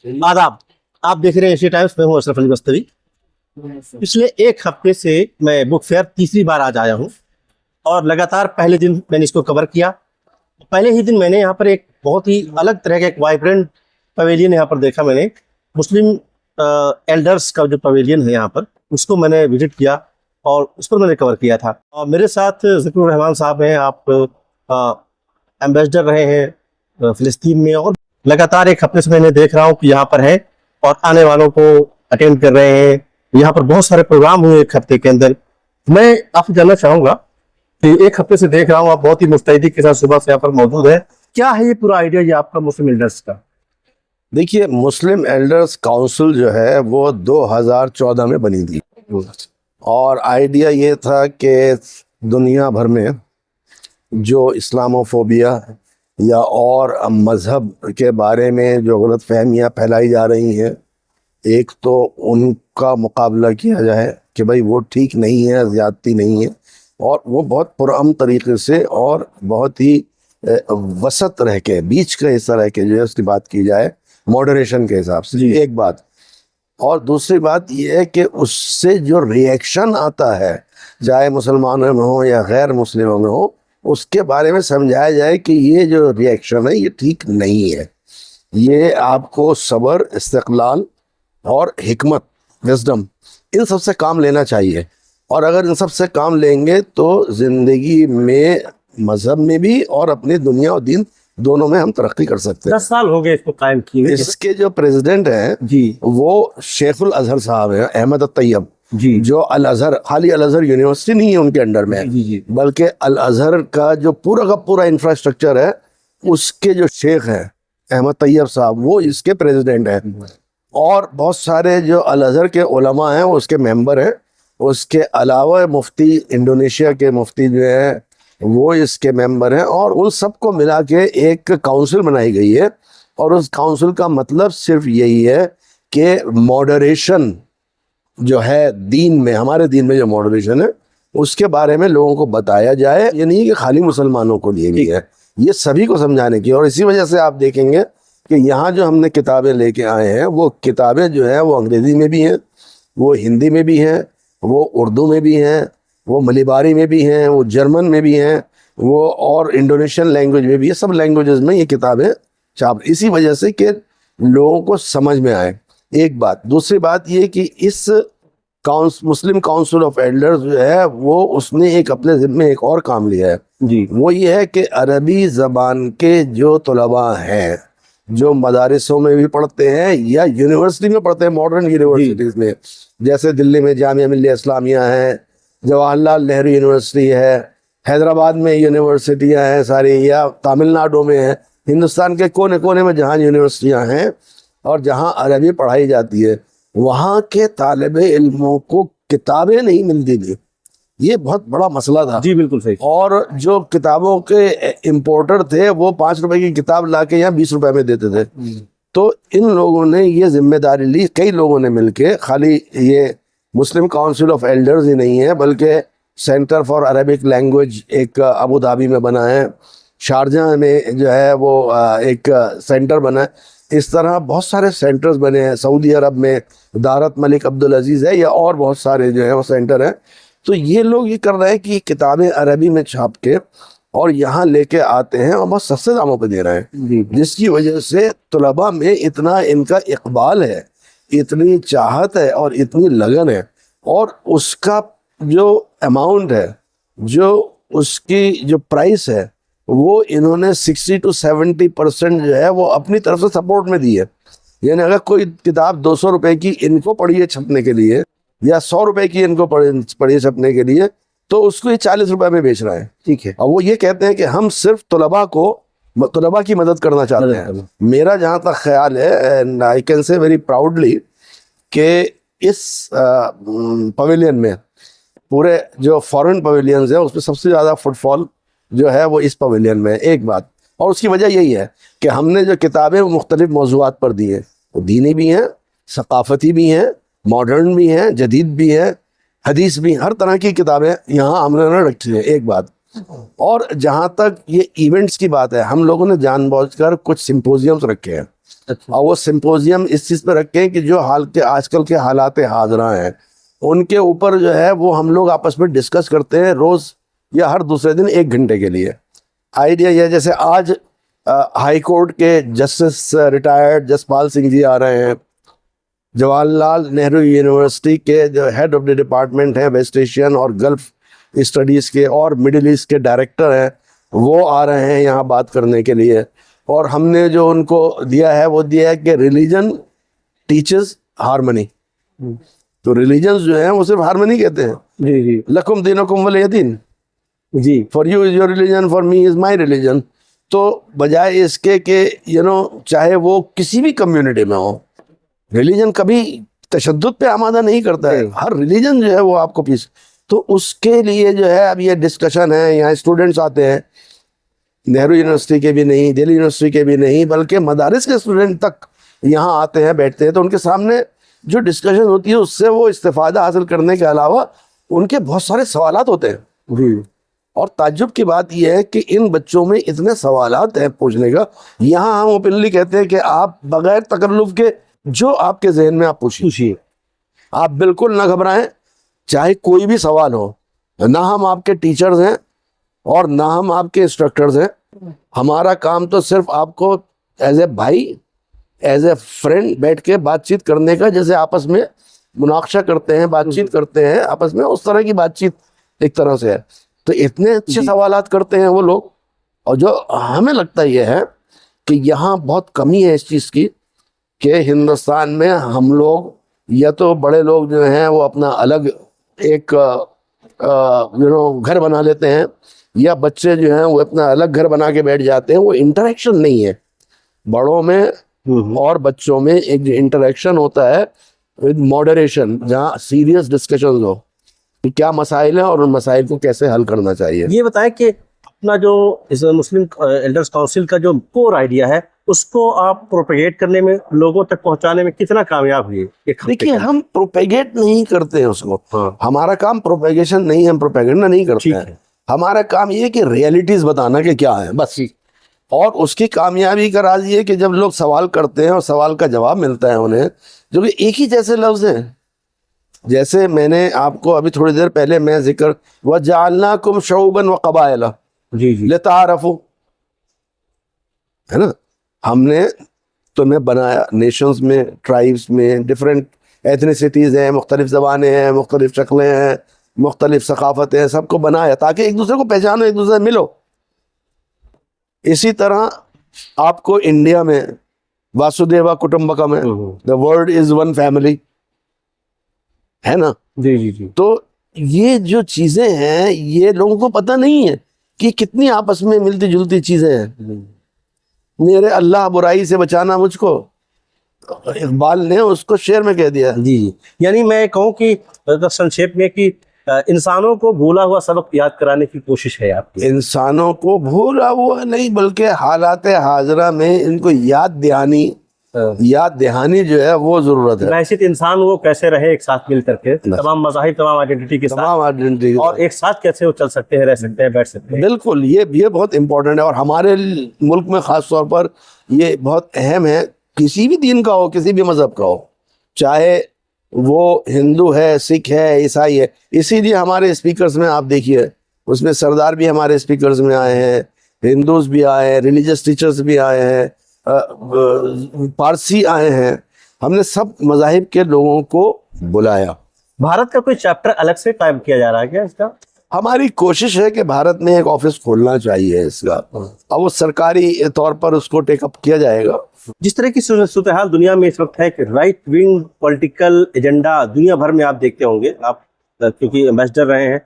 आदाब। आप देख रहे हैं एशिया टाइम्स। मैं हूं अशरफ अली बस्तवी। पिछले एक हफ्ते से मैं बुक फेयर तीसरी बार आज आया हूं और लगातार पहले दिन मैंने इसको कवर किया। पहले ही दिन मैंने यहाँ पर एक बहुत ही अलग तरह का एक वाइब्रेंट पवेलियन यहाँ पर देखा। मैंने मुस्लिम एल्डर्स का जो पवेलियन है यहाँ पर, उसको मैंने विजिट किया और उस पर मैंने कवर किया था। और मेरे साथ ज़कीरुर रहमान साहब हैं। आप एम्बेसडर रहे हैं फ़िलिस्तीन में और लगातार एक हफ्ते से मैंने देख रहा हूँ कि यहाँ पर है और आने वालों को अटेंड कर रहे हैं। यहाँ पर बहुत सारे प्रोग्राम हुए एक हफ्ते के अंदर। मैं आपसे जानना चाहूँगा कि एक हफ्ते से देख रहा हूँ आप बहुत ही मुस्तैदी के साथ सुबह से यहाँ पर मौजूद है। क्या है ये पूरा आइडिया ये आपका मुस्लिम एल्डर्स का? देखिए, मुस्लिम एल्डर्स काउंसिल जो है वो 2014 में बनी थी और आइडिया ये था कि दुनिया भर में जो इस्लामोफोबिया या और मज़हब के बारे में जो गलत फहमियाँ फैलाई जा रही हैं, एक तो उनका मुकाबला किया जाए कि भाई वो ठीक नहीं है, ज़्यादती नहीं है, और वो बहुत पुरअमन तरीके से और बहुत ही वसत रह के, बीच का हिस्सा रह के जो है उसकी बात की जाए मॉडरेशन के हिसाब से। एक बात। और दूसरी बात ये है कि उससे जो रिएक्शन आता है, चाहे मुसलमानों में हो या गैर मुस्लिमों में हो, उसके बारे में समझाया जाए कि ये जो रिएक्शन है ये ठीक नहीं है। ये आपको सब्र, इस्तिक़लाल और हिकमत, विज़डम, इन सब से काम लेना चाहिए। और अगर इन सब से काम लेंगे तो ज़िंदगी में, मज़हब में भी और अपनी दुनिया और दीन दोनों में हम तरक्की कर सकते हैं। 10 साल हो गए इसको कायम किए। इसके जो प्रेसिडेंट हैं जी, वो शेखुल अजहर साहब हैं, अहमद तैयब जी, जो अल अजहर, खाली अल अजहर यूनिवर्सिटी नहीं है उनके अंडर में, जी, बल्कि अल अजहर का जो पूरा का पूरा इंफ्रास्ट्रक्चर है उसके जो शेख हैं अहमद तैयब साहब, वो इसके प्रेसिडेंट हैं। और बहुत सारे जो अल अजहर के उलमा हैं वो उसके मेंबर हैं। उसके अलावा मुफ्ती, इंडोनेशिया के मुफ्ती जो हैं वो इसके मेंबर हैं। और उन सबको मिला के एक काउंसिल बनाई गई है और उस काउंसिल का मतलब सिर्फ यही है कि मॉडरेशन जो है दीन में, हमारे दीन में जो मॉडरेशन है उसके बारे में लोगों को बताया जाए। ये नहीं कि खाली मुसलमानों को लिए भी है, ये सभी को समझाने की। और इसी वजह से आप देखेंगे कि यहाँ जो हमने किताबें लेके आए हैं वो किताबें जो है वो अंग्रेज़ी में भी हैं, वो हिंदी में भी हैं, वो उर्दू में भी हैं, वो मलिबारी में भी हैं, वो जर्मन में भी हैं, वो और इंडोनेशियन लैंग्वेज में भी है। सब लैंग्वेजेस में ये किताबें छाप, इसी वजह से कि लोगों को समझ में आए। एक बात। दूसरी बात ये कि इस मुस्लिम काउंसिल ऑफ एल्डर्स जो है वो उसने एक अपने ज़िम्मे एक और काम लिया है जी। वो ये है कि अरबी ज़बान के जो तलबा हैं, जो मदारिसों में भी पढ़ते हैं या यूनिवर्सिटी में पढ़ते हैं, मॉडर्न यूनिवर्सिटीज़ में, जैसे दिल्ली में जामिया मिल्लिया इस्लामिया है, जवाहरलाल नेहरू यूनिवर्सिटी है, हैदराबाद में यूनिवर्सिटियां हैं सारी, या तमिलनाडु में है, हिंदुस्तान के कोने कोने में जहाँ यूनिवर्सिटियां हैं और जहाँ अरबी पढ़ाई जाती है, वहाँ के तालिबे इल्मों को किताबें नहीं मिलती थी। ये बहुत बड़ा मसला था। जी बिल्कुल सही। और जो किताबों के इम्पोर्टर थे वो 5 रुपए की किताब ला के यहाँ 20 रुपए में देते थे। तो इन लोगों ने ये जिम्मेदारी ली, कई लोगों ने मिलके, खाली ये मुस्लिम काउंसिल ऑफ एल्डर्स ही नहीं है बल्कि सेंटर फॉर अरबिक लैंग्वेज एक अबू धाबी में बना है, शारजाह में जो है वो एक सेंटर बना है। इस तरह बहुत सारे सेंटर्स बने हैं। सऊदी अरब में दारत मलिक अब्दुल अजीज़ है, या और बहुत सारे जो है वो सेंटर हैं। तो ये लोग ये कर रहे हैं कि किताबें अरबी में छाप के और यहाँ लेके आते हैं और बहुत सस्ते दामों पे दे रहे हैं, जिसकी वजह से तलबा में इतना इनका इकबाल है, इतनी चाहत है और इतनी लगन है। और उसका जो अमाउंट है, जो उसकी जो प्राइस है, वो इन्होंने 60 to 70% जो है वो अपनी तरफ से सपोर्ट में दी है। यानी अगर कोई किताब 200 रुपए की इनको पड़ी है छपने के लिए, या 100 रुपए की इनको पड़ी है छपने के लिए, तो उसको ये 40 रुपए में बेच रहा है। ठीक है। और वो ये कहते हैं कि हम सिर्फ तलबा की मदद करना चाहते हैं। मेरा जहाँ तक ख्याल है, and I can say very proudly, कि इस पवेलियन में, पूरे जो फॉरेन पवेलियंस है उसमें सबसे ज़्यादा फुटफॉल जो है वो इस पवेलियन में है। एक बात। और उसकी वजह यही है कि हमने जो किताबें मुख्तलिफ मौज़ूआत पर दी हैं, वो दीनी भी हैं, सकाफ़ती भी हैं, मॉडर्न भी हैं, जदीद भी हैं, हदीस भी, हर तरह की किताबें यहाँ हमने रखी हैं। एक बात। और जहाँ तक ये इवेंट्स की बात है, हम लोगों ने जानबूझकर कुछ सिम्पोजियम्स रखे हैं اور وہ سمپوزیم اس چیز پہ رکھے ہیں کہ جو آج کل کے حالات حاضرہ ہیں ان کے اوپر جو ہے وہ ہم لوگ آپس میں ڈسکس کرتے ہیں روز یا ہر دوسرے دن 1 گھنٹے کے لیے. آئیڈیا یہ جیسے آج ہائی کورٹ کے جسٹس ریٹائرڈ جسپال سنگھ جی آ رہے ہیں, جواہر لال نہرو یونیورسٹی کے جو ہیڈ آف دی ڈپارٹمنٹ ہیں ویسٹ ایشین اور گلف اسٹڈیز کے اور مڈل ایسٹ کے ڈائریکٹر ہیں, وہ آ رہے ہیں یہاں بات کرنے کے لیے. اور ہم نے جو ان کو دیا ہے وہ دیا ہے کہ ریلیجن ٹیچز ہارمنی. تو ریلیجنز جو ہیں وہ صرف ہارمنی کہتے ہیں. جی جی لکم دینکم ولی دین, جی for you is your religion, for me is my religion. تو بجائے اس کے کہ چاہے وہ کسی بھی کمیونٹی میں ہو, ریلیجن کبھی تشدد پہ آمادہ نہیں کرتا ہے, ہر ریلیجن جو ہے وہ آپ کو پیس. تو اس کے لیے جو ہے اب یہ ڈسکشن ہے, یہاں اسٹوڈنٹس آتے ہیں نہرو یونیورسٹی کے بھی نہیں, دہلی یونیورسٹی کے بھی نہیں, بلکہ مدارس کے اسٹوڈنٹ تک یہاں آتے ہیں, بیٹھتے ہیں. تو ان کے سامنے جو ڈسکشن ہوتی ہے اس سے وہ استفادہ حاصل کرنے کے علاوہ ان کے بہت سارے سوالات ہوتے ہیں. جی اور تعجب کی بات یہ ہے کہ ان بچوں میں اتنے سوالات ہیں پوچھنے کا. یہاں ہم اوپنلی کہتے ہیں کہ آپ بغیر تکلف کے جو آپ کے ذہن میں آپ پوچھیے, آپ بالکل نہ گھبرائیں, چاہے کوئی بھی سوال ہو. نہ ہم آپ کے ٹیچرز ہیں اور نہ ہم آپ کے انسٹرکٹرز ہیں. ہمارا کام تو صرف آپ کو ایز اے بھائی, ایز اے فرینڈ بیٹھ کے بات چیت کرنے کا, جیسے آپس میں مناقشہ کرتے ہیں, بات چیت کرتے ہیں آپس میں, اس طرح کی بات چیت ایک طرح سے ہے. تو اتنے اچھے سوالات کرتے ہیں وہ لوگ. اور جو ہمیں لگتا یہ ہے کہ یہاں بہت کمی ہے اس چیز کی کہ ہندوستان میں ہم لوگ یا تو بڑے لوگ جو ہیں وہ اپنا الگ ایک گھر بنا لیتے ہیں, یا بچے جو ہیں وہ اپنا الگ گھر بنا کے بیٹھ جاتے ہیں. وہ انٹریکشن نہیں ہے بڑوں میں اور بچوں میں. ایک جو انٹریکشن ہوتا ہے ود ماڈریشن, جہاں سیریس ڈسکشنز ہو کہ کیا مسائل ہیں اور ان مسائل کو کیسے حل کرنا چاہیے. یہ بتائیں کہ اپنا جو مسلم ایلڈرز کونسل کا جو کور آئیڈیا ہے اس کو آپ پروپیگیٹ کرنے میں, لوگوں تک پہنچانے میں کتنا کامیاب ہوئے؟ دیکھیے ہم پروپیگیٹ نہیں کرتے ہیں اس کو, ہمارا کام پروپیگیشن نہیں, ہم پروپیگنڈا نہیں کرتے ہیں. ہمارا کام یہ کہ ریئلٹیز بتانا کہ کیا ہے بس. اور اس کی کامیابی کا راز یہ کہ جب لوگ سوال کرتے ہیں اور سوال کا جواب ملتا ہے انہیں, جو کہ ایک ہی جیسے لفظ ہیں. جیسے میں نے آپ کو ابھی تھوڑی دیر پہلے میں ذکر وَجَعَلْنَاكُمْ شُعُوبًا وَقَبَائِلَ لِتَعَارَفُوا, ہے نا, ہم نے تمہیں بنایا نیشنز میں, ٹرائبس میں, ڈفرینٹ ایتھنیسٹیز ہیں, مختلف زبانیں ہیں, مختلف شکلیں ہیں, مختلف ثقافتیں ہیں, سب کو بنایا تاکہ ایک دوسرے کو پہچانو, ایک دوسرے سے ملو. اسی طرح آپ کو انڈیا میں واسودیوا کٹمبکم ہے, the world is one family, ہے نا. جی جی جی تو یہ جو چیزیں ہیں یہ لوگوں کو پتہ نہیں ہے کہ کتنی آپس میں ملتی جلتی چیزیں ہیں. میرے اللہ برائی سے بچانا مجھ کو, اقبال نے اس کو شعر میں کہہ دیا. جی جی یعنی میں کہوں کہ سنکھیپ میں کہ انسانوں کو بھولا ہوا سبق یاد کرانے کی کوشش ہے آپ کی. انسانوں کو بھولا ہوا نہیں بلکہ حالات حاضرہ میں ان کو یاد دہانی جو ہے وہ ضرورت ہے. بحیثیت انسان وہ کیسے رہے ایک ساتھ مل کر کے, تمام مذاہب, تمام آئیڈینٹی کے ساتھ, اور ایک ساتھ کیسے وہ چل سکتے ہیں, رہ سکتے ہیں, بیٹھ سکتے ہیں. بالکل, یہ بہت امپورٹنٹ ہے. اور ہمارے ملک میں خاص طور پر یہ بہت اہم ہے. کسی بھی دین کا ہو, کسی بھی مذہب کا ہو, چاہے وہ ہندو ہے, سکھ ہے, عیسائی ہے. اسی لیے ہمارے اسپیکرز میں آپ دیکھیے, اس میں سردار بھی ہمارے اسپیکرز میں آئے ہیں, ہندوز بھی آئے ہیں, ریلیجس ٹیچرز بھی آئے ہیں, پارسی آئے ہیں. ہم نے سب مذاہب کے لوگوں کو بلایا. بھارت کا کوئی چیپٹر الگ سے قائم کیا جا رہا ہے کیا اس کا؟ ہماری کوشش ہے کہ بھارت میں ایک آفس کھولنا چاہیے اس کا, اور وہ سرکاری طور پر اس کو ٹیک اپ کیا جائے گا. جس طرح کی صورتحال دنیا میں اس وقت ہے کہ رائٹ ونگ پولیٹیکل ایجنڈا دنیا بھر میں آپ دیکھتے ہوں گے, آپ کیونکہ ایمبیسڈر رہے ہیں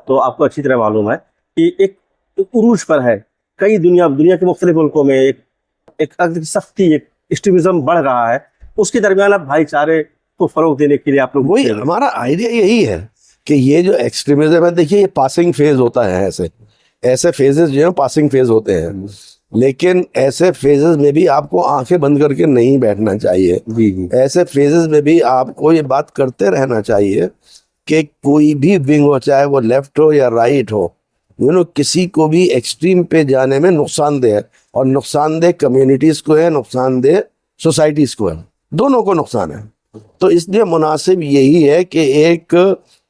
تو آپ کو اچھی طرح معلوم ہے کہ ایک عروج پر ہے. کئی دنیا کے مختلف ملکوں میں ایک سختی, ایک ایکسٹریمزم بڑھ رہا ہے. اس کے درمیان اب بھائی چارے کو فروغ دینے کے لیے آپ لوگ, وہی ہمارا آئیڈیا یہی ہے کہ یہ جو ایکسٹریمزم ہے, دیکھیے یہ پاسنگ فیز ہوتا ہے. ایسے فیزز جو ہیں پاسنگ فیز ہوتے ہیں, لیکن ایسے فیزز میں بھی آپ کو آنکھیں بند کر کے نہیں بیٹھنا چاہیے. ایسے فیزز میں بھی آپ کو یہ بات کرتے رہنا چاہیے کہ کوئی بھی ونگ ہو, چاہے وہ لیفٹ ہو یا رائٹ ہو, کسی کو بھی ایکسٹریم پہ جانے میں نقصان دہ ہے, اور نقصان دہ کمیونٹیز کو ہے, نقصان دہ सोसाइटीज को है, दोनों को नुकसान है। तो इसलिए मुनासिब यही है कि एक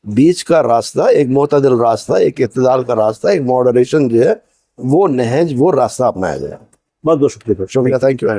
बीच का रास्ता, एक मोतदिल रास्ता, एक इत्तेदाल का रास्ता, एक मॉडरेशन जो है वो नहज, वो रास्ता अपनाया जाए। बहुत बहुत शुक्रिया। शुक्रिया, थैंक यू।